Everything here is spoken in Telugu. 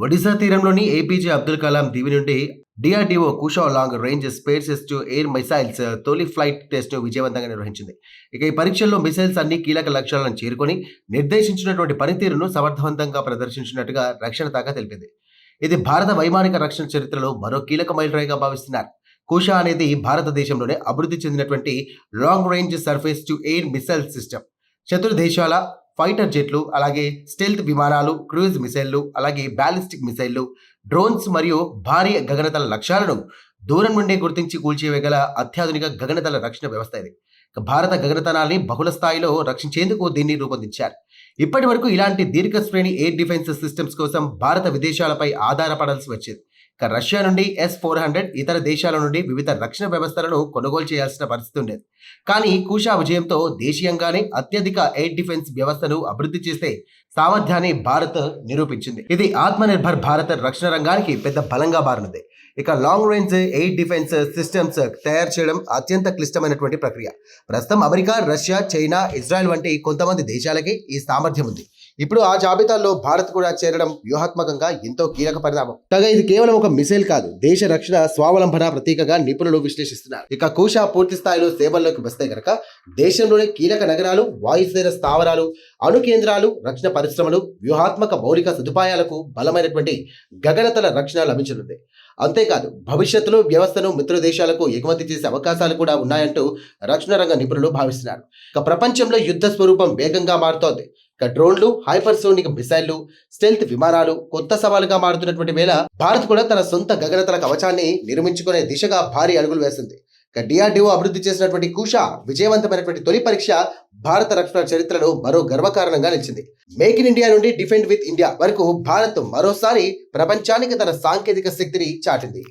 ఒడిశా తీరంలోని ఏపీజే అబ్దుల్ కలాం దీవి నుండి DRDO Kusha long range space to air missiles తొలి ఫ్లైట్ టెస్ట్ విజయవంతంగా నిర్వహించింది. ఇక ఈ పరీక్షల్లో మిసైల్స్ అన్ని కీలక లక్ష్యాలను చేరుకొని నిర్దేశించినటువంటి పనితీరును సమర్థవంతంగా ప్రదర్శించినట్టుగా రక్షణ శాఖ తెలిపింది. ఇది భారత వైమానిక రక్షణ చరిత్రలో మరో కీలక మైలురాయిగా భావిస్తున్నారు. కుషా అనేది భారతదేశంలోనే అభివృద్ధి చెందినటువంటి long range surface to air missile system. శత్రు దేశాల ఫైటర్ జెట్లు, అలాగే స్టెల్త్ విమానాలు, క్రూజ్ మిసైళ్లు, అలాగే బ్యాలిస్టిక్ మిసైళ్లు, డ్రోన్స్ మరియు భారీ గగనతల లక్ష్యాలను దూరం నుండే గుర్తించి కూల్చివేయగల అత్యాధునిక గగనతల రక్షణ వ్యవస్థ ఇది. ఇక భారత గగనతనాల్ని బహుళ స్థాయిలో రక్షించేందుకు దీన్ని రూపొందించారు. ఇప్పటి వరకు ఇలాంటి దీర్ఘ శ్రేణి ఎయిర్ డిఫెన్స్ సిస్టమ్స్ కోసం భారత విదేశాలపై ఆధారపడాల్సి వచ్చేది. ఇక రష్యా నుండి S-400, ఇతర దేశాల నుండి వివిధ రక్షణ వ్యవస్థలను కొనుగోలు చేయాల్సిన పరిస్థితి ఉండేది. కానీ కుషా విజయంతో దేశీయంగానే అత్యధిక ఎయిర్ డిఫెన్స్ వ్యవస్థను అభివృద్ధి చేసే సామర్థ్యాన్ని భారత్ నిరూపించింది. ఇది ఆత్మనిర్భర్ భారత్ రక్షణ రంగానికి పెద్ద బలంగా మారినది. ఇక long range air defence systems తయారు చేయడం అత్యంత క్లిష్టమైనటువంటి ప్రక్రియ. ప్రస్తుతం అమెరికా, రష్యా, చైనా, ఇజ్రాయెల్ వంటి కొంతమంది దేశాలకి ఈ సామర్థ్యం ఉంది. ఇప్పుడు ఆ జాబితాలో భారత్ కూడా చేరడం వ్యూహాత్మకంగా ఎంతో కీలక పరిణామం. కాగా ఇది కేవలం ఒక మిసైల్ కాదు, దేశ రక్షణ స్వావలంబన ప్రతీకగా నిపుణులు విశ్లేషిస్తున్నారు. ఇక కుషా పూర్తి స్థాయిలో సేవల్లోకి వస్తే గనక దేశంలోని కీలక నగరాలు, వాయుసేన స్థావరాలు, అణు కేంద్రాలు, రక్షణ పరిశ్రమలు, వ్యూహాత్మక మౌలిక సదుపాయాలకు బలమైనటువంటి గగనతల రక్షణ లభించనుంది. అంతేకాదు భవిష్యత్తులో వ్యవస్థను మిత్ర దేశాలకు ఎగుమతి చేసే అవకాశాలు కూడా ఉన్నాయంటూ రక్షణ రంగ నిపుణులు భావిస్తున్నారు. ఇక ప్రపంచంలో యుద్ధ స్వరూపం వేగంగా మారుతోంది. ఇక డ్రోన్లు, హైపర్సోనిక్ మిసైళ్లు, స్టెల్త్ విమానాలు కొత్త సవాలుగా మారుతున్నటువంటి వేళ భారత్ కూడా తన సొంత గగనతల కవచాన్ని నిర్మించుకునే దిశగా భారీ అడుగులు వేసింది. ఇక డిఆర్డీఓ అభివృద్ధి చేసినటువంటి కుషా విజయవంతమైనటువంటి తొలి పరీక్ష భారత రక్షణ చరిత్రలో మరో గర్వకారణంగా నిలిచింది. మేక్ ఇన్ ఇండియా నుండి డిఫెండ్ విత్ ఇండియా వరకు భారత్ మరోసారి ప్రపంచానికి తన సాంకేతిక శక్తిని చాటింది.